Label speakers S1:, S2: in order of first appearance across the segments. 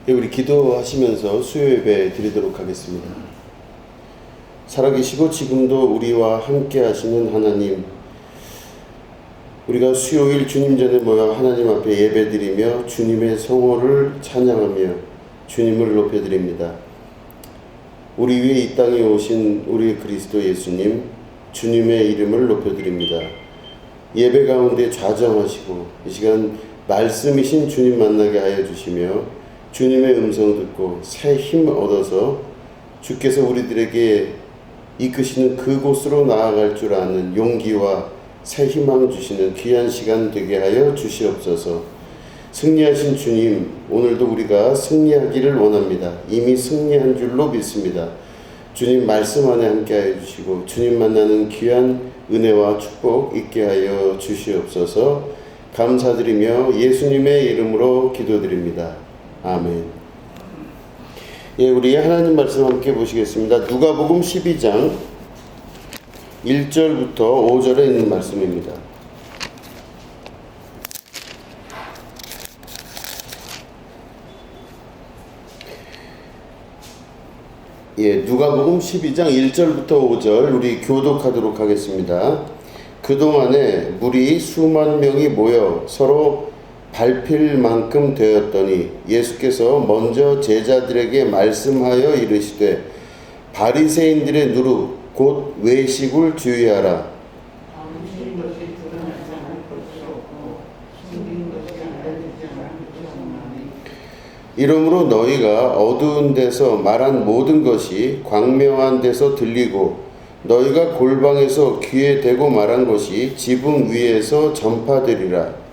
S1: 우리 기도하시면서 수요 예배 드리도록 하겠습니다. 살아계시고 지금도 우리와 함께 하시는 하나님, 우리가 수요일 주님 전에 모여 하나님 앞에 예배 드리며 주님의 성호를 찬양하며 주님을 높여드립니다. 우리 위에 이 땅에 오신 우리 그리스도 예수님, 주님의 이름을 높여드립니다. 예배 가운데 좌정하시고 이 시간 말씀이신 주님 만나게 하여 주시며 주님의 음성 듣고 새 힘 얻어서 주께서 우리들에게 이끄시는 그곳으로 나아갈 줄 아는 용기와 새 희망 주시는 귀한 시간 되게 하여 주시옵소서. 승리하신 주님, 오늘도 우리가 승리하기를 원합니다. 이미 승리한 줄로 믿습니다. 주님 말씀 안에 함께 하여 주시고 주님 만나는 귀한 은혜와 축복 있게 하여 주시옵소서. 감사드리며 예수님의 이름으로 기도드립니다. 아멘. 예, 우리 하나님 말씀 함께 보시겠습니다. 누가복음 12장 1절부터 5절에 있는 말씀입니다. 예, 누가복음 12장 1절부터 5절 우리 교독하도록 하겠습니다. 그동안에 무리 수만 명이 모여 서로 밟힐 만큼 되었더니 예수께서 먼저 제자들에게 말씀하여 이르시되 바리새인들의 누룩 곧 외식을 주의하라. 이러므로 너희가 어두운 데서 말한 모든 것이 광명한 데서 들리고 너희가 골방에서 귀에 대고 말한 것이 지붕 위에서 전파되리라.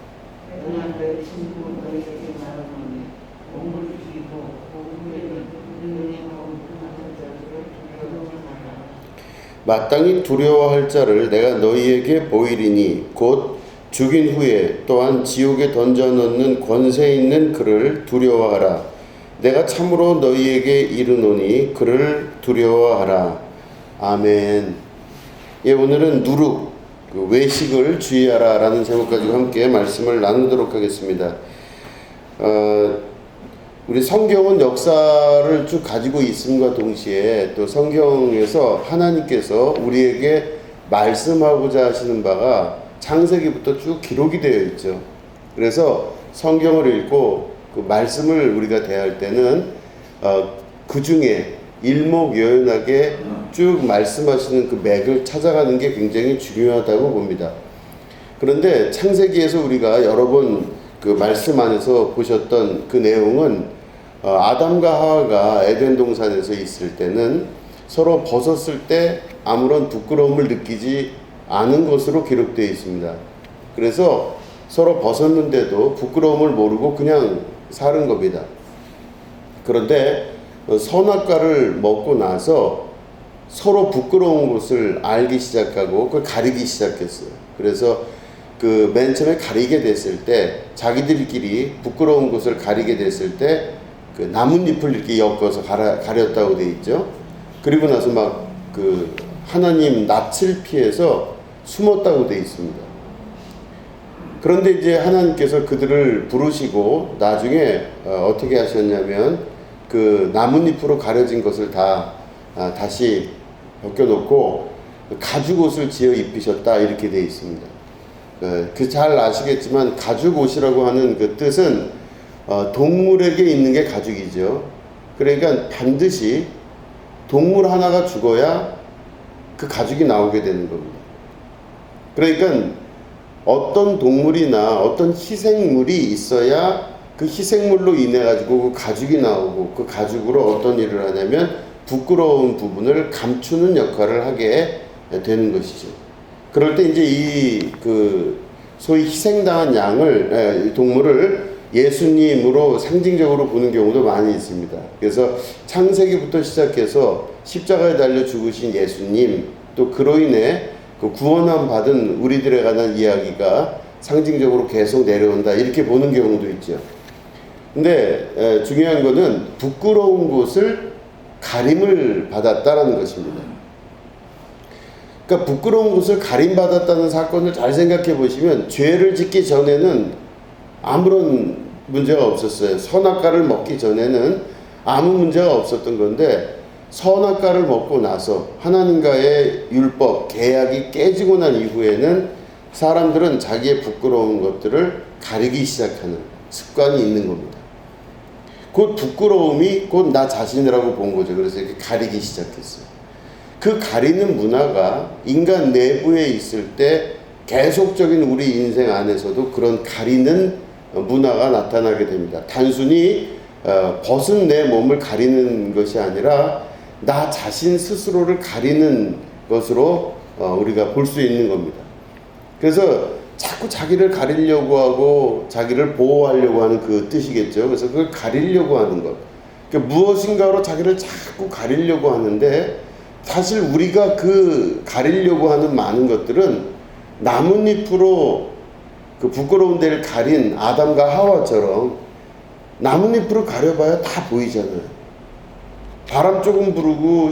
S1: 마땅히 두려워할 자를 내가 너희에게 보이리니 곧 죽인 후에 또한 지옥에 던져넣는 권세 있는 그를 두려워하라. 내가 참으로 너희에게 이르노니 그를 두려워하라. 아멘. 예, 오늘은 누룩, 외식을 주의하라 라는 제목 가지고 함께 말씀을 나누도록 하겠습니다. 우리 성경은 역사를 쭉 가지고 있음과 동시에 또 성경에서 하나님께서 우리에게 말씀하고자 하시는 바가 창세기부터 쭉 기록이 되어 있죠. 그래서 성경을 읽고 그 말씀을 우리가 대할 때는 그 중에 일목요연하게 쭉 말씀하시는 그 맥을 찾아가는 게 굉장히 중요하다고 봅니다. 그런데 창세기에서 우리가 여러 번 그 말씀 안에서 보셨던 그 내용은 아담과 하와가 에덴 동산에서 있을 때는 서로 벗었을 때 아무런 부끄러움을 느끼지 않은 것으로 기록되어 있습니다. 그래서 서로 벗었는데도 부끄러움을 모르고 그냥 사는 겁니다. 그런데 선악과를 먹고 나서 서로 부끄러운 것을 알기 시작하고 그걸 가리기 시작했어요. 그래서 그 맨 처음에 가리게 됐을 때 자기들끼리 부끄러운 것을 가리게 됐을 때 그 나뭇잎을 이렇게 엮어서 가렸다고 돼 있죠. 그리고 나서 막 그 하나님 낯을 피해서 숨었다고 돼 있습니다. 그런데 이제 하나님께서 그들을 부르시고 나중에 어떻게 하셨냐면 그 나뭇잎으로 가려진 것을 다 다시 벗겨놓고 가죽 옷을 지어 입히셨다 이렇게 돼 있습니다. 그 잘 아시겠지만 가죽 옷이라고 하는 그 뜻은 동물에게 있는 게 가죽이죠. 그러니까 반드시 동물 하나가 죽어야 그 가죽이 나오게 되는 겁니다. 그러니까 어떤 동물이나 어떤 희생물이 있어야 그 희생물로 인해 가지고 그 가죽이 나오고 그 가죽으로 어떤 일을 하냐면 부끄러운 부분을 감추는 역할을 하게 되는 것이죠. 그럴 때 이제 소위 희생당한 양을, 동물을 예수님으로 상징적으로 보는 경우도 많이 있습니다. 그래서 창세기부터 시작해서 십자가에 달려 죽으신 예수님, 또 그로 인해 그 구원함 받은 우리들에 관한 이야기가 상징적으로 계속 내려온다. 이렇게 보는 경우도 있죠. 근데 중요한 거는 부끄러운 곳을 가림을 받았다라는 것입니다. 그러니까 부끄러운 것을 가림받았다는 사건을 잘 생각해 보시면 죄를 짓기 전에는 아무런 문제가 없었어요. 선악과를 먹기 전에는 아무 문제가 없었던 건데 선악과를 먹고 나서 하나님과의 율법, 계약이 깨지고 난 이후에는 사람들은 자기의 부끄러운 것들을 가리기 시작하는 습관이 있는 겁니다. 그 부끄러움이 곧 나 자신이라고 본 거죠. 그래서 이렇게 가리기 시작했어요. 그 가리는 문화가 인간 내부에 있을 때 계속적인 우리 인생 안에서도 그런 가리는 문화가 나타나게 됩니다. 단순히 벗은 내 몸을 가리는 것이 아니라 나 자신 스스로를 가리는 것으로 우리가 볼 수 있는 겁니다. 그래서 자꾸 자기를 가리려고 하고 자기를 보호하려고 하는 그 뜻이겠죠. 그래서 그걸 가리려고 하는 것. 그러니까 무엇인가로 자기를 자꾸 가리려고 하는데 사실 우리가 그 가리려고 하는 많은 것들은 나뭇잎으로 그 부끄러운 데를 가린 아담과 하와처럼 나뭇잎으로 가려봐야 다 보이잖아요. 바람 조금 부르고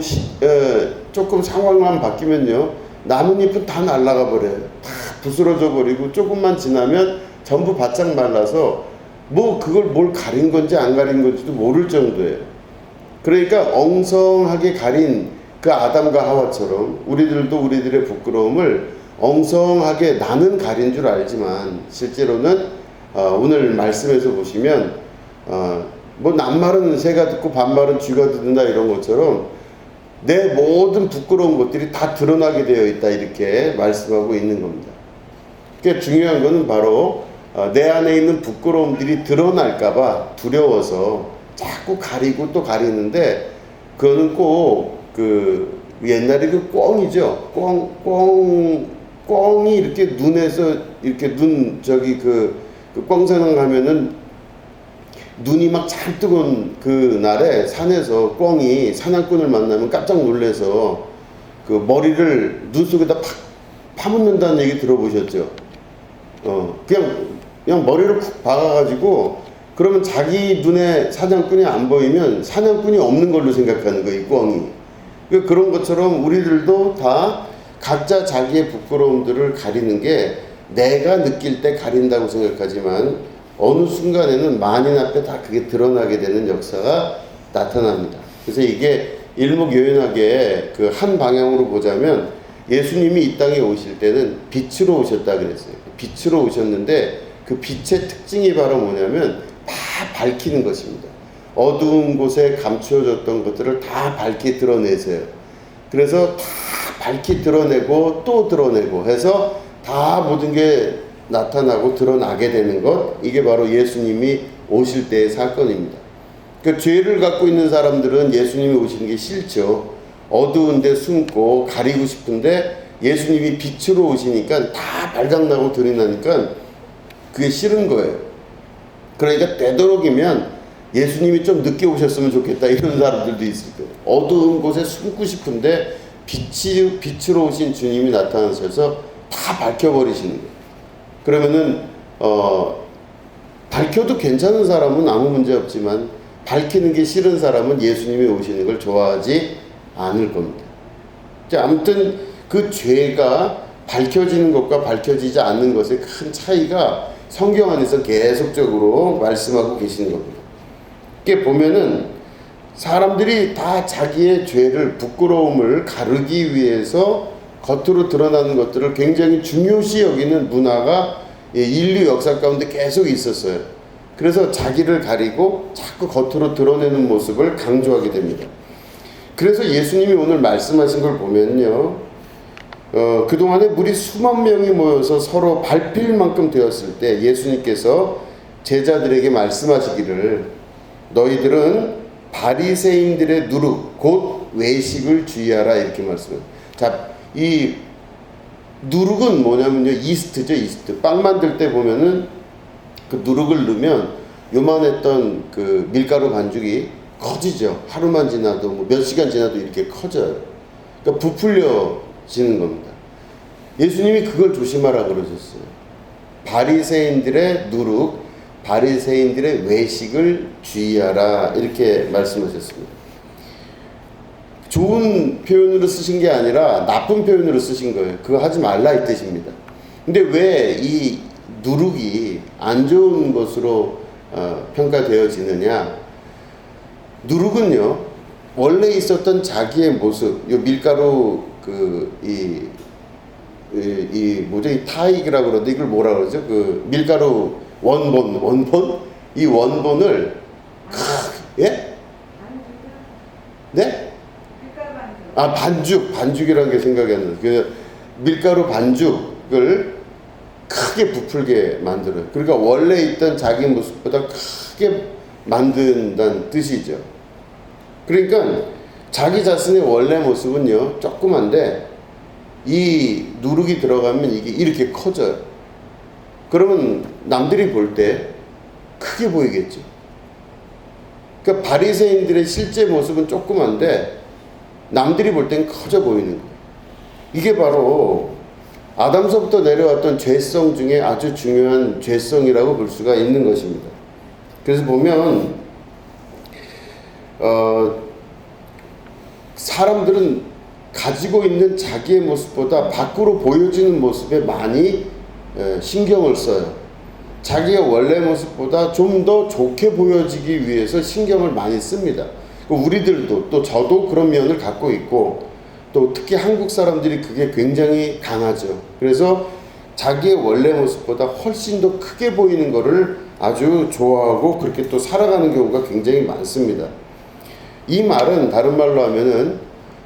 S1: 조금 상황만 바뀌면요 나뭇잎은 다 날아가 버려요. 다 부스러져 버리고 조금만 지나면 전부 바짝 말라서 뭐 그걸 뭘 가린 건지 안 가린 건지도 모를 정도예요. 그러니까 엉성하게 가린 그 아담과 하와처럼 우리들도 우리들의 부끄러움을 엉성하게 나는 가린 줄 알지만 실제로는 오늘 말씀에서 보시면 뭐 낱말은 새가 듣고 반말은 쥐가 듣는다 이런 것처럼 내 모든 부끄러운 것들이 다 드러나게 되어 있다 이렇게 말씀하고 있는 겁니다. 그러니까 중요한 것은 바로 내 안에 있는 부끄러움들이 드러날까봐 두려워서 자꾸 가리고 또 가리는데 그거는 꼭 그 옛날에 그 꿩이죠. 꿩이 이렇게 눈에서 이렇게 그 꿩사냥 가면은 눈이 막 잘 뜨거운 그 날에 산에서 꿩이 사냥꾼을 만나면 깜짝 놀래서 그 머리를 눈 속에다 팍 파묻는다는 얘기 들어보셨죠? 그냥 머리를 푹 박아가지고 그러면 자기 눈에 사냥꾼이 안 보이면 사냥꾼이 없는 걸로 생각하는 거예요, 이 꿩이. 그런 것처럼 우리들도 다 각자 자기의 부끄러움들을 가리는 게 내가 느낄 때 가린다고 생각하지만 어느 순간에는 만인 앞에 다 그게 드러나게 되는 역사가 나타납니다. 그래서 이게 일목요연하게 그 한 방향으로 보자면 예수님이 이 땅에 오실 때는 빛으로 오셨다 그랬어요. 빛으로 오셨는데 그 빛의 특징이 바로 뭐냐면 다 밝히는 것입니다. 어두운 곳에 감추어졌던 것들을 다 밝히 드러내세요. 그래서 다 밝히 드러내고 또 드러내고 해서 다 모든 게 나타나고 드러나게 되는 것, 이게 바로 예수님이 오실 때의 사건입니다. 그 죄를 갖고 있는 사람들은 예수님이 오시는 게 싫죠. 어두운 데 숨고 가리고 싶은데 예수님이 빛으로 오시니까 다 발각나고 드러나니까 그게 싫은 거예요. 그러니까 되도록이면 예수님이 좀 늦게 오셨으면 좋겠다 이런 사람들도 있을 거예요. 어두운 곳에 숨고 싶은데 빛으로 오신 주님이 나타나셔서 다 밝혀버리시는 거예요. 그러면은 밝혀도 괜찮은 사람은 아무 문제 없지만 밝히는 게 싫은 사람은 예수님이 오시는 걸 좋아하지 않을 겁니다. 자, 아무튼 그 죄가 밝혀지는 것과 밝혀지지 않는 것의 큰 차이가 성경 안에서 계속적으로 말씀하고 계시는 겁니다. 이게 보면은 사람들이 다 자기의 죄를, 부끄러움을 가르기 위해서 겉으로 드러나는 것들을 굉장히 중요시 여기는 문화가 인류 역사 가운데 계속 있었어요. 그래서 자기를 가리고 자꾸 겉으로 드러내는 모습을 강조하게 됩니다. 그래서 예수님이 오늘 말씀하신 걸 보면요, 그동안에 무리 수만 명이 모여서 서로 밟힐 만큼 되었을 때 예수님께서 제자들에게 말씀하시기를 너희들은 바리새인들의 누룩 곧 외식을 주의하라 이렇게 말씀해요. 자, 이 누룩은 뭐냐면요, 이스트죠. 이스트. 빵 만들 때 보면은 그 누룩을 넣으면 요만했던 그 밀가루 반죽이 커지죠. 하루만 지나도 뭐 몇 시간 지나도 이렇게 커져요. 그러니까 부풀려지는 겁니다. 예수님이 그걸 조심하라 그러셨어요. 바리새인들의 누룩, 바리새인들의 외식을 주의하라 이렇게 말씀하셨습니다. 좋은 표현으로 쓰신 게 아니라 나쁜 표현으로 쓰신 거예요. 그거 하지 말라 이 뜻입니다. 근데 왜 이 누룩이 안 좋은 것으로 평가되어지느냐? 누룩은요, 원래 있었던 자기의 모습, 이 밀가루 뭐죠? 이 타익이라고 그러는데 이걸 뭐라 그러죠? 그 밀가루 원본? 이 원본을 예? 네? 반죽이라는 게 생각이 안 나요. 그 밀가루 반죽을 크게 부풀게 만들어요. 그러니까 원래 있던 자기 모습보다 크게 만든다는 뜻이죠. 그러니까 자기 자신의 원래 모습은요, 조그만데 이 누룩이 들어가면 이게 이렇게 커져요. 그러면 남들이 볼 때 크게 보이겠죠. 그러니까 바리새인들의 실제 모습은 조그만데 남들이 볼 땐 커져 보이는 거예요. 이게 바로 아담서부터 내려왔던 죄성 중에 아주 중요한 죄성이라고 볼 수가 있는 것입니다. 그래서 보면 사람들은 가지고 있는 자기의 모습보다 밖으로 보여지는 모습에 많이 신경을 써요. 자기의 원래 모습보다 좀 더 좋게 보여지기 위해서 신경을 많이 씁니다. 우리들도, 또 저도 그런 면을 갖고 있고, 또 특히 한국 사람들이 그게 굉장히 강하죠. 그래서 자기의 원래 모습보다 훨씬 더 크게 보이는 것을 아주 좋아하고 그렇게 또 살아가는 경우가 굉장히 많습니다. 이 말은 다른 말로 하면은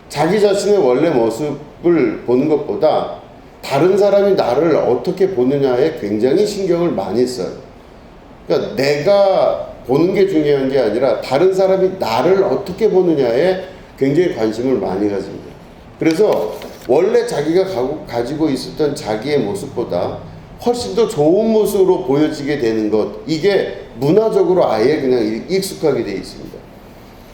S1: 자기 자신의 원래 모습을 보는 것보다 다른 사람이 나를 어떻게 보느냐에 굉장히 신경을 많이 써요. 그러니까 내가 보는 게 중요한 게 아니라 다른 사람이 나를 어떻게 보느냐에 굉장히 관심을 많이 가집니다. 그래서 원래 자기가 가지고 있었던 자기의 모습보다 훨씬 더 좋은 모습으로 보여지게 되는 것, 이게 문화적으로 아예 그냥 익숙하게 되어 있습니다.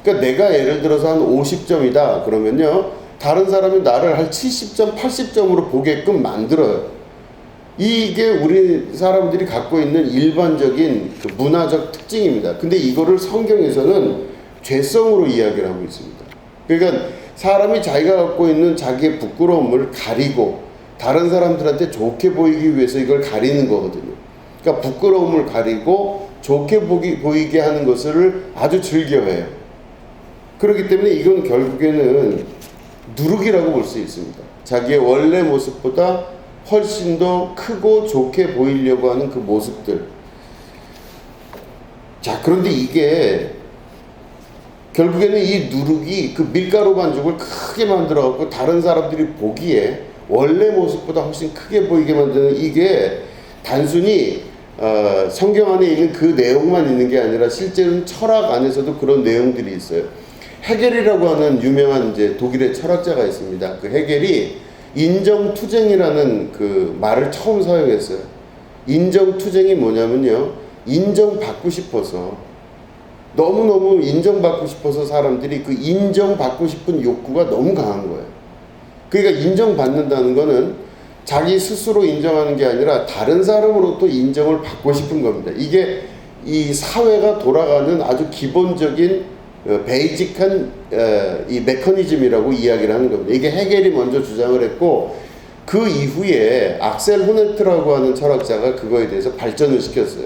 S1: 그러니까 내가 예를 들어서 한 50점이다 그러면요, 다른 사람이 나를 한 70점, 80점으로 보게끔 만들어요. 이게 우리 사람들이 갖고 있는 일반적인 그 문화적 특징입니다. 근데 이거를 성경에서는 죄성으로 이야기를 하고 있습니다. 그러니까 사람이 자기가 갖고 있는 자기의 부끄러움을 가리고 다른 사람들한테 좋게 보이기 위해서 이걸 가리는 거거든요. 그러니까 부끄러움을 가리고 좋게 보이게 하는 것을 아주 즐겨해요. 그렇기 때문에 이건 결국에는 누룩이라고 볼 수 있습니다. 자기의 원래 모습보다 훨씬 더 크고 좋게 보이려고 하는 그 모습들. 자, 그런데 이게 결국에는 이 누룩이 그 밀가루 반죽을 크게 만들어갖고 다른 사람들이 보기에 원래 모습보다 훨씬 크게 보이게 만드는, 이게 단순히 성경 안에 있는 그 내용만 있는 게 아니라 실제로는 철학 안에서도 그런 내용들이 있어요. 헤겔이라고 하는 유명한 이제 독일의 철학자가 있습니다. 그 헤겔이 인정투쟁이라는 그 말을 처음 사용했어요. 인정투쟁이 뭐냐면요, 인정받고 싶어서, 너무너무 인정받고 싶어서 사람들이 그 인정받고 싶은 욕구가 너무 강한 거예요. 그러니까 인정받는다는 거는 자기 스스로 인정하는 게 아니라 다른 사람으로부터 인정을 받고 싶은 겁니다. 이게 이 사회가 돌아가는 아주 기본적인 베이직한 이 메커니즘이라고 이야기를 하는 겁니다. 이게 헤겔이 먼저 주장을 했고, 그 이후에 악셀 호네트라고 하는 철학자가 그거에 대해서 발전을 시켰어요.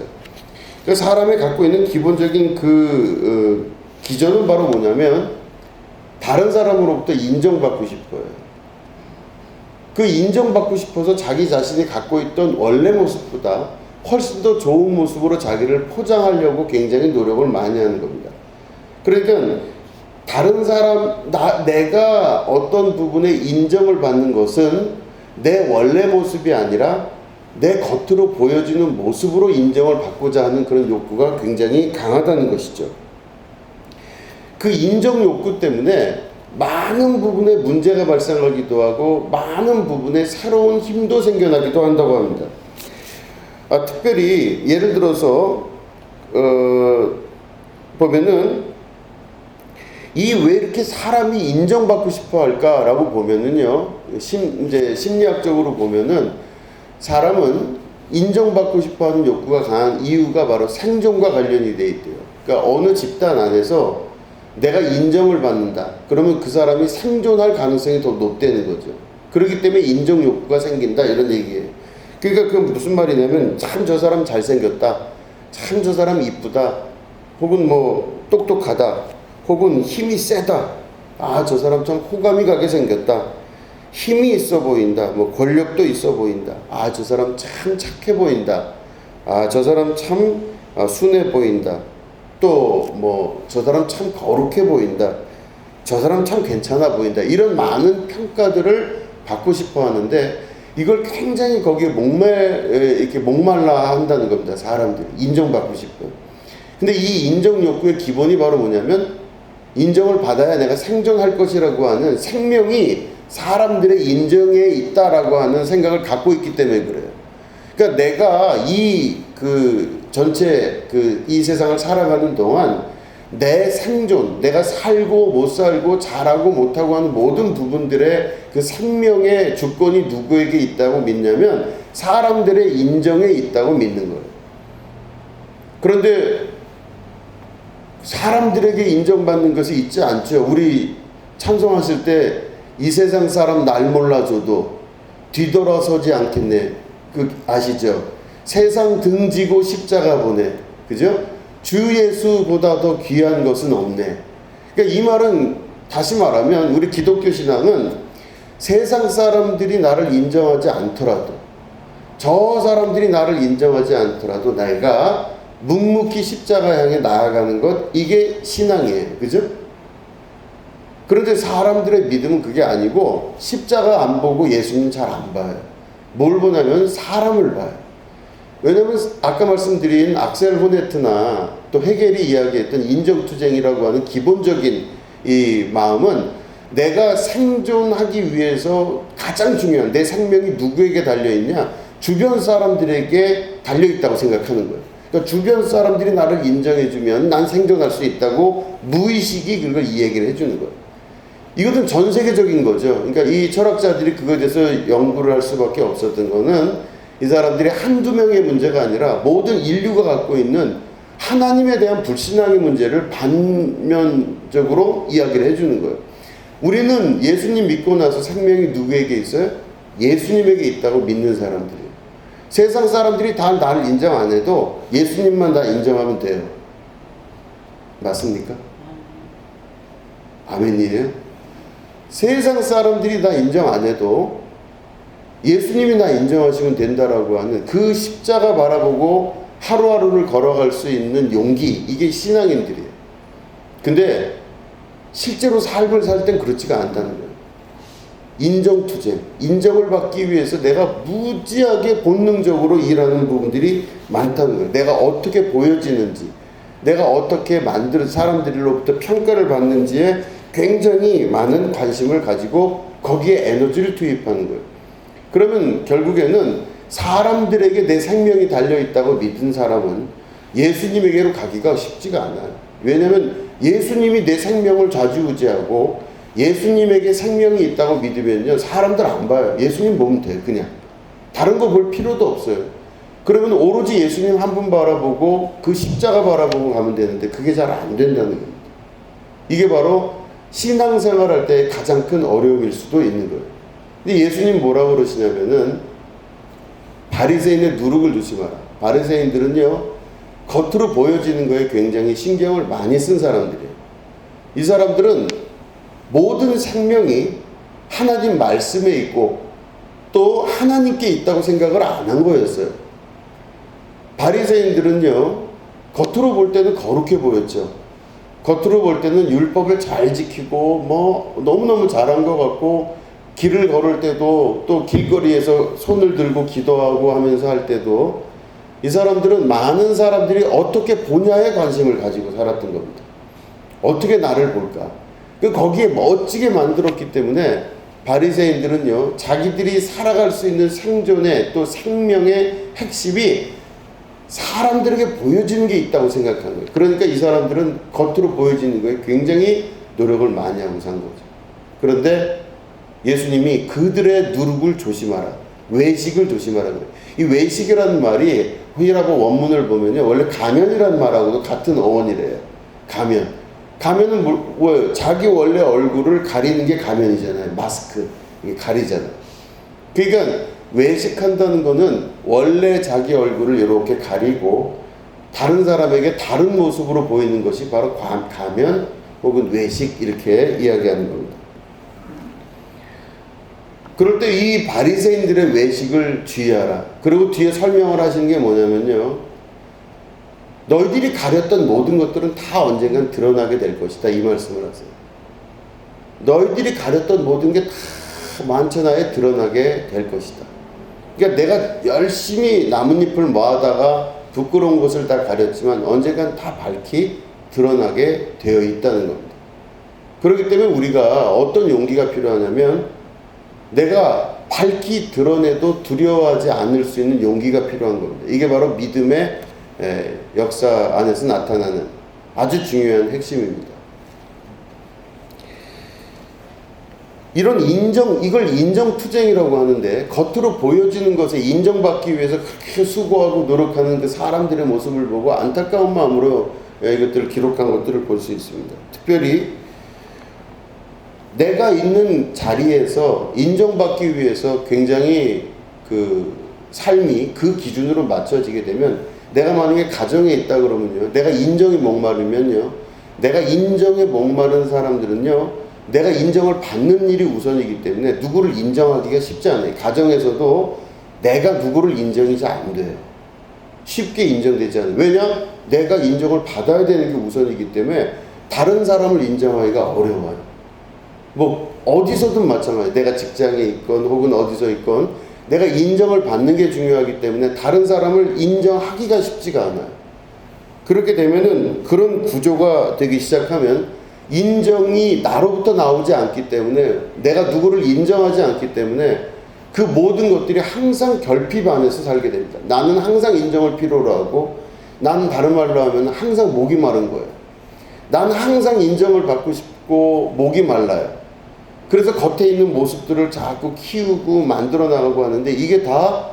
S1: 그러니까 사람이 갖고 있는 기본적인 그 기전은 바로 뭐냐면 다른 사람으로부터 인정받고 싶어요. 그 인정받고 싶어서 자기 자신이 갖고 있던 원래 모습보다 훨씬 더 좋은 모습으로 자기를 포장하려고 굉장히 노력을 많이 하는 겁니다. 그러니까 다른 사람, 내가 어떤 부분에 인정을 받는 것은 내 원래 모습이 아니라 내 겉으로 보여지는 모습으로 인정을 받고자 하는 그런 욕구가 굉장히 강하다는 것이죠. 그 인정 욕구 때문에 많은 부분에 문제가 발생하기도 하고 많은 부분에 새로운 힘도 생겨나기도 한다고 합니다. 특별히 예를 들어서 보면은 이 왜 이렇게 사람이 인정받고 싶어 할까라고 보면은요, 이제 심리학적으로 보면은 사람은 인정받고 싶어 하는 욕구가 강한 이유가 바로 생존과 관련이 돼 있대요. 그러니까 어느 집단 안에서 내가 인정을 받는다 그러면 그 사람이 생존할 가능성이 더 높다는 거죠. 그렇기 때문에 인정 욕구가 생긴다, 이런 얘기예요. 그러니까 그 무슨 말이냐면 참 저 사람 잘생겼다, 참 저 사람 이쁘다, 혹은 뭐 똑똑하다, 혹은 힘이 세다, 아 저 사람 참 호감이 가게 생겼다, 힘이 있어 보인다, 뭐 권력도 있어 보인다, 아 저 사람 참 착해 보인다, 아 저 사람 참 순해 보인다, 또 뭐 저 사람 참 거룩해 보인다, 저 사람 참 괜찮아 보인다, 이런 많은 평가들을 받고 싶어 하는데, 이걸 굉장히 거기에 이렇게 목말라 한다는 겁니다. 사람들이 인정받고 싶고. 근데 이 인정 욕구의 기본이 바로 뭐냐면, 인정을 받아야 내가 생존할 것이라고 하는 생명이 사람들의 인정에 있다라고 하는 생각을 갖고 있기 때문에 그래요. 그러니까 내가 전체 이 세상을 살아가는 동안 내 생존, 내가 살고 못 살고 잘하고 못하고 하는 모든 부분들의 그 생명의 주권이 누구에게 있다고 믿냐면 사람들의 인정에 있다고 믿는 거예요. 그런데 사람들에게 인정받는 것이 있지 않죠. 우리 찬송하실 때 이 세상 사람 날 몰라줘도 뒤돌아서지 않겠네. 아시죠? 세상 등지고 십자가 보내. 그죠? 주 예수보다 더 귀한 것은 없네. 그러니까 이 말은, 다시 말하면 우리 기독교 신앙은 세상 사람들이 나를 인정하지 않더라도, 저 사람들이 나를 인정하지 않더라도 내가 묵묵히 십자가 향해 나아가는 것, 이게 신앙이에요. 그죠? 그런데 사람들의 믿음은 그게 아니고 십자가 안 보고 예수님 잘 안 봐요. 뭘 보냐면 사람을 봐요. 왜냐면 아까 말씀드린 악셀 호네트나 또 헤겔이 이야기했던 인정투쟁이라고 하는 기본적인 이 마음은, 내가 생존하기 위해서 가장 중요한 내 생명이 누구에게 달려있냐? 주변 사람들에게 달려있다고 생각하는 거예요. 그러니까 주변 사람들이 나를 인정해주면 난 생존할 수 있다고 무의식이 그걸 이 얘기를 해주는 거예요. 이것은 전 세계적인 거죠. 그러니까 이 철학자들이 그거에 대해서 연구를 할 수밖에 없었던 거는, 이 사람들이 한두 명의 문제가 아니라 모든 인류가 갖고 있는 하나님에 대한 불신앙의 문제를 반면적으로 이야기를 해주는 거예요. 우리는 예수님 믿고 나서 생명이 누구에게 있어요? 예수님에게 있다고 믿는 사람들이에요. 세상 사람들이 다 나를 인정 안 해도 예수님만 다 인정하면 돼요. 맞습니까? 아멘이에요? 세상 사람들이 다 인정 안 해도 예수님이 나 인정하시면 된다라고 하는 그 십자가 바라보고 하루하루를 걸어갈 수 있는 용기, 이게 신앙인들이에요. 근데 실제로 삶을 살 땐 그렇지가 않다는 거예요. 인정투쟁, 인정을 받기 위해서 내가 무지하게 본능적으로 일하는 부분들이 많다는 거예요. 내가 어떻게 보여지는지, 내가 어떻게 사람들로부터 평가를 받는지에 굉장히 많은 관심을 가지고 거기에 에너지를 투입하는 거예요. 그러면 결국에는 사람들에게 내 생명이 달려있다고 믿은 사람은 예수님에게로 가기가 쉽지가 않아요. 왜냐하면 예수님이 내 생명을 좌지우지하고 예수님에게 생명이 있다고 믿으면요, 사람들 안 봐요. 예수님 보면 돼요. 그냥 다른 거 볼 필요도 없어요. 그러면 오로지 예수님 한 분 바라보고 그 십자가 바라보고 가면 되는데 그게 잘 안 된다는 겁니다. 이게 바로 신앙생활 할 때 가장 큰 어려움일 수도 있는 거예요. 근데 예수님 뭐라고 그러시냐면은, 바리새인의 누룩을 두지 마라. 바리새인들은요, 겉으로 보여지는 거에 굉장히 신경을 많이 쓴 사람들이에요. 이 사람들은 모든 생명이 하나님 말씀에 있고 또 하나님께 있다고 생각을 안 한 거였어요. 바리새인들은요, 겉으로 볼 때는 거룩해 보였죠. 겉으로 볼 때는 율법을 잘 지키고 뭐 너무너무 잘한 것 같고, 길을 걸을 때도 또 길거리에서 손을 들고 기도하고 하면서 할 때도 이 사람들은 많은 사람들이 어떻게 보냐에 관심을 가지고 살았던 겁니다. 어떻게 나를 볼까? 거기에 멋지게 만들었기 때문에 바리새인들은요, 자기들이 살아갈 수 있는 생존의 또 생명의 핵심이 사람들에게 보여지는 게 있다고 생각하는 거예요. 그러니까 이 사람들은 겉으로 보여지는 거에 굉장히 노력을 많이 하고 산 거죠. 그런데 예수님이 그들의 누룩을 조심하라, 외식을 조심하라 그래요. 이 외식이라는 말이 휘라고 원문을 보면요, 원래 가면이라는 말하고도 같은 어원이래요. 가면은 뭐예요? 자기 원래 얼굴을 가리는 게 가면이잖아요. 마스크, 이게 가리잖아요. 그러니까 외식한다는 거는 원래 자기 얼굴을 이렇게 가리고 다른 사람에게 다른 모습으로 보이는 것이 바로 가면 혹은 외식 이렇게 이야기하는 겁니다. 그럴 때 이 바리새인들의 외식을 주의하라. 그리고 뒤에 설명을 하시는 게 뭐냐면요. 너희들이 가렸던 모든 것들은 다 언젠간 드러나게 될 것이다. 이 말씀을 하세요. 너희들이 가렸던 모든 게 다 만천하에 드러나게 될 것이다. 그러니까 내가 열심히 나뭇잎을 모아다가 부끄러운 것을 다 가렸지만 언젠간 다 밝히 드러나게 되어 있다는 겁니다. 그렇기 때문에 우리가 어떤 용기가 필요하냐면 내가 밝히 드러내도 두려워하지 않을 수 있는 용기가 필요한 겁니다. 이게 바로 믿음의 역사 안에서 나타나는 아주 중요한 핵심입니다. 이런 이걸 인정투쟁이라고 하는데 겉으로 보여지는 것에 인정받기 위해서 그렇게 수고하고 노력하는 그 사람들의 모습을 보고 안타까운 마음으로 이것들을 기록한 것들을 볼 수 있습니다. 특별히 내가 있는 자리에서 인정받기 위해서 굉장히 그 삶이 그 기준으로 맞춰지게 되면 내가 만약에 가정에 있다 그러면요. 내가 인정에 목마르면요. 내가 인정에 목마른 사람들은요. 내가 인정을 받는 일이 우선이기 때문에 누구를 인정하기가 쉽지 않아요. 가정에서도 내가 누구를 인정이 잘 안 돼요. 쉽게 인정되지 않아요. 왜냐? 내가 인정을 받아야 되는 게 우선이기 때문에 다른 사람을 인정하기가 어려워요. 뭐 어디서든 마찬가지. 내가 직장에 있건 혹은 어디서 있건 내가 인정을 받는 게 중요하기 때문에 다른 사람을 인정하기가 쉽지가 않아요. 그렇게 되면은 그런 구조가 되기 시작하면 인정이 나로부터 나오지 않기 때문에 내가 누구를 인정하지 않기 때문에 그 모든 것들이 항상 결핍 안에서 살게 됩니다. 나는 항상 인정을 필요로 하고 나는 다른 말로 하면 항상 목이 마른 거예요. 나는 항상 인정을 받고 싶고 목이 말라요. 그래서 겉에 있는 모습들을 자꾸 키우고 만들어 나가고 하는데 이게 다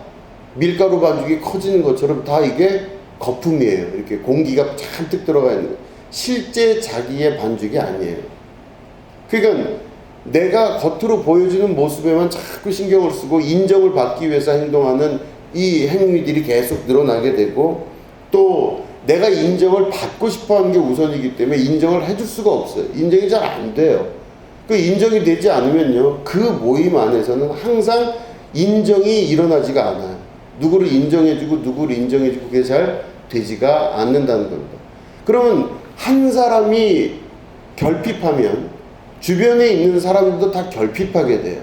S1: 밀가루 반죽이 커지는 것처럼 다 이게 거품이에요. 이렇게 공기가 잔뜩 들어가 있는 거예요. 실제 자기의 반죽이 아니에요. 그러니까 내가 겉으로 보여주는 모습에만 자꾸 신경을 쓰고 인정을 받기 위해서 행동하는 이 행위들이 계속 늘어나게 되고 또 내가 인정을 받고 싶어 하는 게 우선이기 때문에 인정을 해줄 수가 없어요. 인정이 잘 안 돼요. 그 인정이 되지 않으면요. 그 모임 안에서는 항상 인정이 일어나지가 않아요. 누구를 인정해주고 누구를 인정해주고 그게 잘 되지가 않는다는 겁니다. 그러면 한 사람이 결핍하면 주변에 있는 사람들도 다 결핍하게 돼요.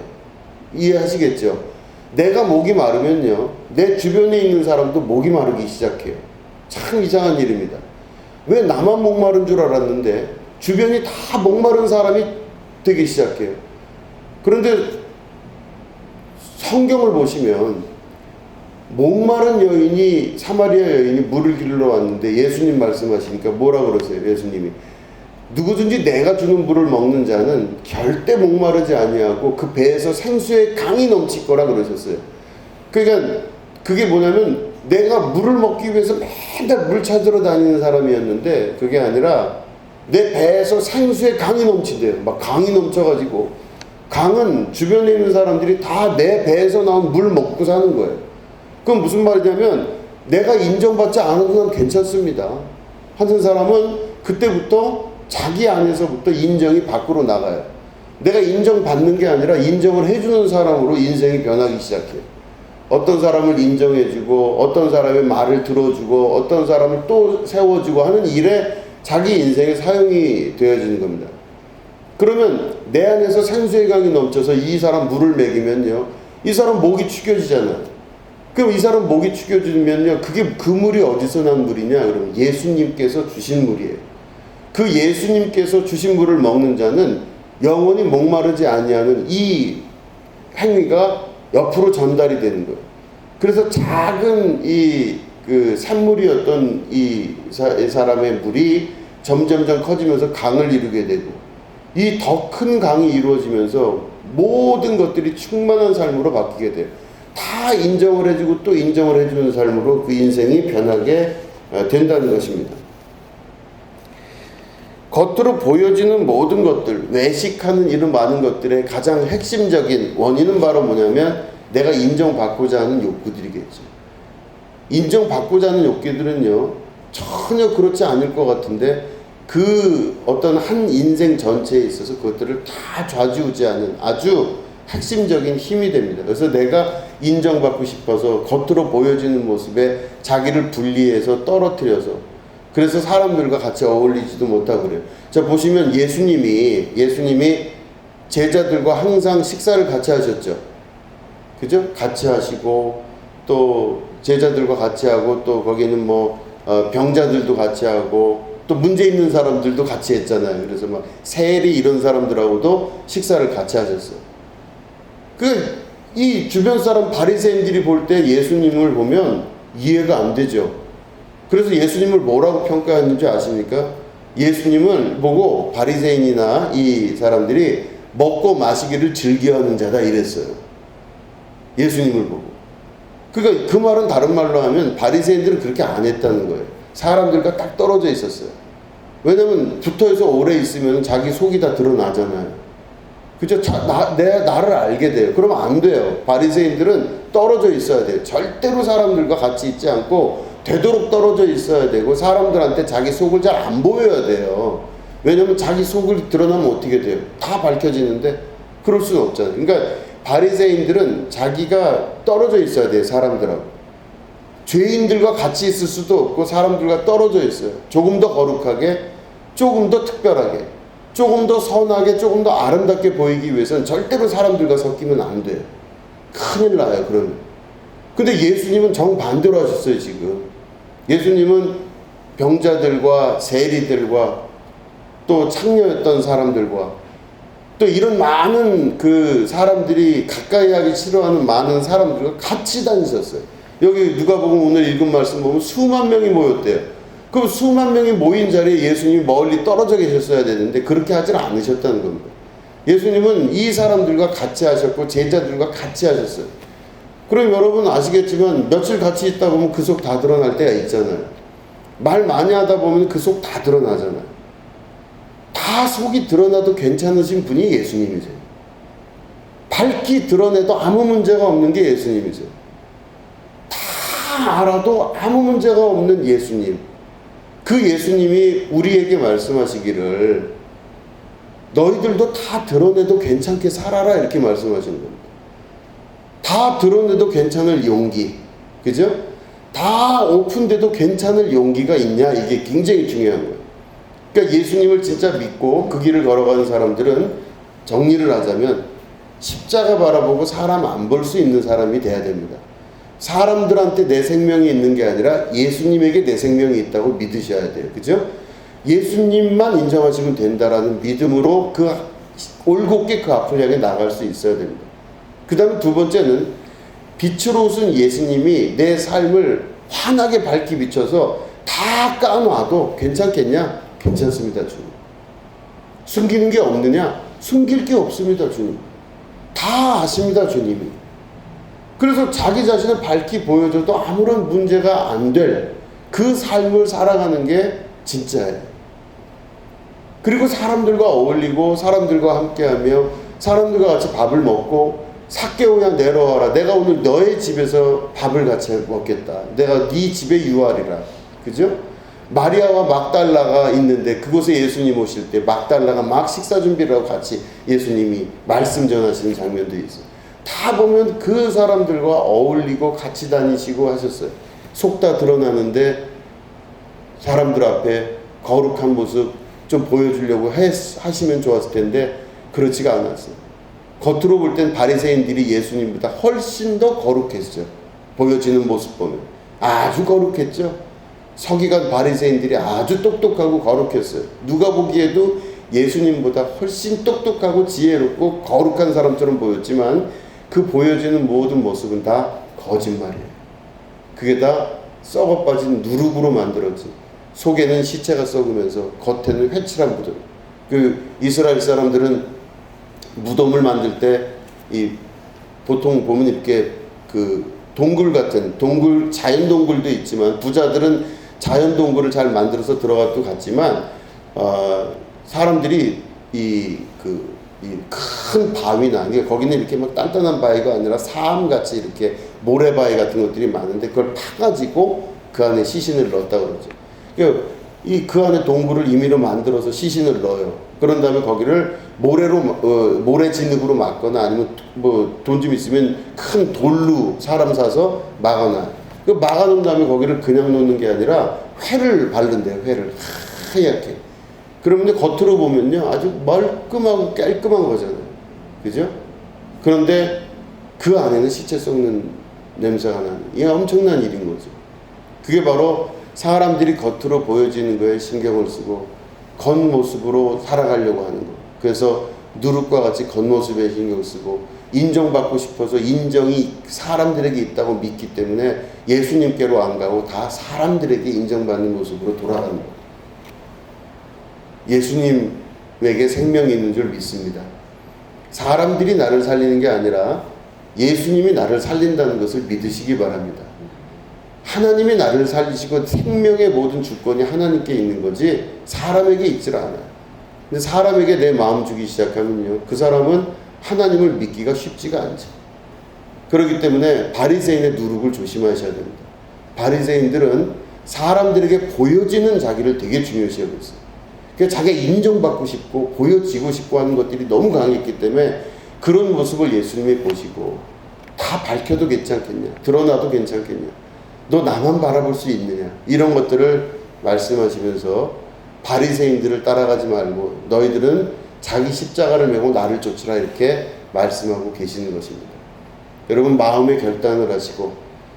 S1: 이해하시겠죠? 내가 목이 마르면요. 내 주변에 있는 사람도 목이 마르기 시작해요. 참 이상한 일입니다. 왜 나만 목마른 줄 알았는데 주변이 다 목마른 사람이 되기 시작해요. 그런데 성경을 보시면 목마른 여인이 사마리아 여인이 물을 길러 왔는데 예수님 말씀하시니까 뭐라 그러세요? 예수님이 누구든지 내가 주는 물을 먹는 자는 절대 목마르지 아니하고 그 배에서 생수의 강이 넘칠 거라 그러셨어요. 그러니까 그게 뭐냐면 내가 물을 먹기 위해서 맨날 물 찾으러 다니는 사람이었는데 그게 아니라 내 배에서 생수의 강이 넘친대요. 막 강이 넘쳐가지고 강은 주변에 있는 사람들이 다 내 배에서 나온 물 먹고 사는 거예요. 그건 무슨 말이냐면 내가 인정받지 않아도 난 괜찮습니다 하는 사람은 그때부터 자기 안에서부터 인정이 밖으로 나가요. 내가 인정받는 게 아니라 인정을 해주는 사람으로 인생이 변하기 시작해요. 어떤 사람을 인정해주고 어떤 사람의 말을 들어주고 어떤 사람을 또 세워주고 하는 일에 자기 인생의 사용이 되어지는 겁니다. 그러면 내 안에서 생수의 강이 넘쳐서 이 사람 물을 먹이면요. 이 사람 목이 축여지잖아요. 그럼 이 사람 목이 축여지면요. 그게 그 물이 어디서 난 물이냐? 그러면 예수님께서 주신 물이에요. 그 예수님께서 주신 물을 먹는 자는 영원히 목마르지 아니하는 이 행위가 옆으로 전달이 되는 거예요. 그래서 작은 그 샘물이었던 이 사람의 물이 점점점 커지면서 강을 이루게 되고 이 더 큰 강이 이루어지면서 모든 것들이 충만한 삶으로 바뀌게 돼요. 다 인정을 해주고 또 인정을 해주는 삶으로 그 인생이 변하게 된다는 것입니다. 겉으로 보여지는 모든 것들, 외식하는 이런 많은 것들의 가장 핵심적인 원인은 바로 뭐냐면 내가 인정받고자 하는 욕구들이겠죠. 인정받고자 하는 욕구들은요, 전혀 그렇지 않을 것 같은데 그 어떤 한 인생 전체에 있어서 그것들을 다 좌지우지하는 아주 핵심적인 힘이 됩니다. 그래서 내가 인정받고 싶어서 겉으로 보여지는 모습에 자기를 분리해서 떨어뜨려서 그래서 사람들과 같이 어울리지도 못하고 그래요. 자, 보시면 예수님이 제자들과 항상 식사를 같이 하셨죠. 그죠? 같이 하시고 또 제자들과 같이 하고 또 거기는 병자들도 같이 하고 또 문제 있는 사람들도 같이 했잖아요. 그래서 막 세리 이런 사람들하고도 식사를 같이 하셨어요. 이 주변 사람 바리새인들이 볼 때 예수님을 보면 이해가 안 되죠. 그래서 예수님을 뭐라고 평가했는지 아십니까? 예수님을 보고 바리새인이나 이 사람들이 먹고 마시기를 즐겨하는 자다 이랬어요. 예수님을 보고. 그러니까 그 말은 다른 말로 하면 바리새인들은 그렇게 안 했다는 거예요. 사람들과 딱 떨어져 있었어요. 왜냐면 붙어서 오래 있으면 자기 속이 다 드러나잖아요. 그죠? 나를 알게 돼요. 그러면 안 돼요. 바리새인들은 떨어져 있어야 돼요. 절대로 사람들과 같이 있지 않고 되도록 떨어져 있어야 되고 사람들한테 자기 속을 잘 안 보여야 돼요. 왜냐면 자기 속을 드러나면 어떻게 돼요? 다 밝혀지는데 그럴 수는 없잖아요. 그러니까 바리새인들은 자기가 떨어져 있어야 돼요. 사람들하고. 죄인들과 같이 있을 수도 없고 사람들과 떨어져 있어요. 조금 더 거룩하게, 조금 더 특별하게, 조금 더 선하게, 조금 더 아름답게 보이기 위해서는 절대로 사람들과 섞이면 안 돼요. 큰일 나요, 그러면. 근데 예수님은 정반대로 하셨어요, 지금. 예수님은 병자들과 세리들과 또 창녀였던 사람들과 또 이런 많은 그 사람들이 가까이 하기 싫어하는 많은 사람들과 같이 다니셨어요. 여기 누가 보면 오늘 읽은 말씀 보면 수만 명이 모였대요. 그럼 수만 명이 모인 자리에 예수님이 멀리 떨어져 계셨어야 되는데 그렇게 하질 않으셨다는 겁니다. 예수님은 이 사람들과 같이 하셨고 제자들과 같이 하셨어요. 그럼 여러분 아시겠지만 며칠 같이 있다 보면 그 속 다 드러날 때가 있잖아요. 말 많이 하다 보면 그 속 다 드러나잖아요. 다 속이 드러나도 괜찮으신 분이 예수님이세요. 밝히 드러내도 아무 문제가 없는 게 예수님이세요. 다 알아도 아무 문제가 없는 예수님. 그 예수님이 우리에게 말씀하시기를 너희들도 다 드러내도 괜찮게 살아라 이렇게 말씀하시는 겁니다. 다 드러내도 괜찮을 용기. 그죠? 다 오픈돼도 괜찮을 용기가 있냐 이게 굉장히 중요한 거예요. 그러니까 예수님을 진짜 믿고 그 길을 걸어가는 사람들은 정리를 하자면 십자가 바라보고 사람 안 볼 수 있는 사람이 돼야 됩니다. 사람들한테 내 생명이 있는 게 아니라 예수님에게 내 생명이 있다고 믿으셔야 돼요. 그죠? 예수님만 인정하시면 된다라는 믿음으로 올곧게 그 앞을 향해 나갈 수 있어야 됩니다. 그 다음에 두 번째는 빛으로 오신 예수님이 내 삶을 환하게 밝히 비춰서 다 까놔도 괜찮겠냐? 괜찮습니다, 주님. 숨기는 게 없느냐? 숨길 게 없습니다, 주님. 다 아십니다, 주님이. 그래서 자기 자신을 밝히 보여줘도 아무런 문제가 안 될 그 삶을 살아가는 게 진짜예요. 그리고 사람들과 어울리고 사람들과 함께하며 사람들과 같이 밥을 먹고 삭개오야 내려와라. 내가 오늘 너의 집에서 밥을 같이 먹겠다. 내가 네 집에 유하리라. 그죠? 마리아와 막달라가 있는데 그곳에 예수님 오실 때 막달라가 막 식사 준비를 하고 같이 예수님이 말씀 전하시는 장면도 있어요. 다 보면 그 사람들과 어울리고 같이 다니시고 하셨어요. 속 다 드러나는데 사람들 앞에 거룩한 모습 좀 보여주려고 하시면 좋았을 텐데 그렇지가 않았어요. 겉으로 볼 땐 바리새인들이 예수님보다 훨씬 더 거룩했죠. 보여지는 모습 보면 아주 거룩했죠. 서기관 바리새인들이 아주 똑똑하고 거룩했어요. 누가 보기에도 예수님보다 훨씬 똑똑하고 지혜롭고 거룩한 사람처럼 보였지만 그 보여지는 모든 모습은 다 거짓말이에요. 그게 다 썩어 빠진 누룩으로 만들어진, 속에는 시체가 썩으면서 겉에는 회칠한 무덤. 그 이스라엘 사람들은 무덤을 만들 때 보통 보면 이렇게 그 동굴 같은 자연 동굴도 있지만 부자들은 자연 동굴을 잘 만들어서 들어가도 갔지만 사람들이 큰 바위나 거기는 이렇게 막 단단한 바위가 아니라 사암같이 이렇게 모래바위 같은 것들이 많은데 그걸 파가지고 그 안에 시신을 넣었다 그러죠. 그러니까 그 안에 동굴을 임의로 만들어서 시신을 넣어요. 그런 다음에 거기를 모래 진흙으로 막거나 아니면 뭐 돈 좀 있으면 큰 돌로 사람 사서 막아놔. 그 막아놓은 다음에 거기를 그냥 놓는 게 아니라 회를 바른대요. 회를 하얗게. 그러면 겉으로 보면요 아주 멀끔하고 깔끔한 거잖아요. 그죠? 그런데 그 안에는 시체 썩는 냄새가 나는, 이게 엄청난 일인 거죠. 그게 바로 사람들이 겉으로 보여지는 거에 신경을 쓰고 겉모습으로 살아가려고 하는 거. 그래서 누룩과 같이 겉모습에 신경 쓰고 인정받고 싶어서 인정이 사람들에게 있다고 믿기 때문에 예수님께로 안 가고 다 사람들에게 인정받는 모습으로 돌아가는 거예요. 예수님에게 생명이 있는 줄 믿습니다. 사람들이 나를 살리는 게 아니라 예수님이 나를 살린다는 것을 믿으시기 바랍니다. 하나님이 나를 살리시고 생명의 모든 주권이 하나님께 있는 거지 사람에게 있질 않아요. 근데 사람에게 내 마음 주기 시작하면요 그 사람은 하나님을 믿기가 쉽지가 않죠. 그렇기 때문에 바리새인의 누룩을 조심하셔야 됩니다. 바리새인들은 사람들에게 보여지는 자기를 되게 중요시하고 있어요. 그러니까 자기가 인정받고 싶고 보여지고 싶고 하는 것들이 너무 강했기 때문에 그런 모습을 예수님이 보시고 다 밝혀도 괜찮겠냐, 드러나도 괜찮겠냐, 너 나만 바라볼 수 있느냐, 이런 것들을 말씀하시면서 바리새인들을 따라가지 말고 너희들은 자기 십자가를 메고 나를 쫓으라, 이렇게 말씀하고 계시는 것입니다. 여러분 마음의 결단을 하시고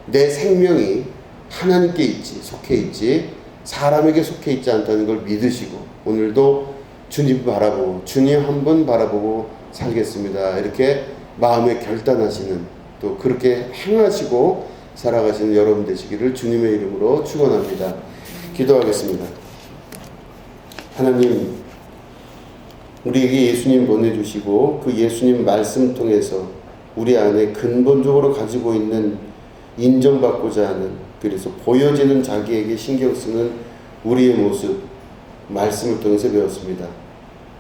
S1: 내 생명이 하나님께 있지, 속해 있지 사람에게 속해 있지 않다는 걸 믿으시고 오늘도 주님 바라보고 주님 한 분 바라보고 살겠습니다, 이렇게 마음에 결단하시는, 또 그렇게 행하시고 살아가시는 여러분 되시기를 주님의 이름으로 축원합니다. 기도하겠습니다. 하나님, 우리에게 예수님 보내주시고 그 예수님 말씀 통해서 우리 안에 근본적으로 가지고 있는 인정받고자 하는, 그래서 보여지는 자기에게 신경 쓰는 우리의 모습 말씀을 통해서 배웠습니다.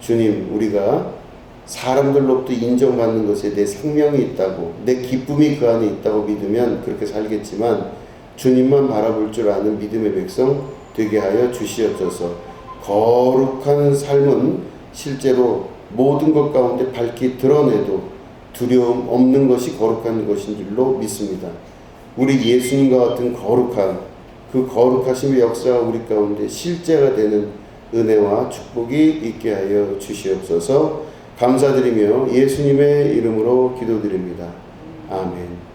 S1: 주님, 우리가 사람들로부터 인정받는 것에 내 생명이 있다고, 내 기쁨이 그 안에 있다고 믿으면 그렇게 살겠지만 주님만 바라볼 줄 아는 믿음의 백성 되게 하여 주시옵소서. 거룩한 삶은 실제로 모든 것 가운데 밝히 드러내도 두려움 없는 것이 거룩한 것인 줄로 믿습니다. 우리 예수님과 같은 거룩한, 그 거룩하심의 역사가 우리 가운데 실제가 되는 은혜와 축복이 있게 하여 주시옵소서. 감사드리며 예수님의 이름으로 기도드립니다. 아멘.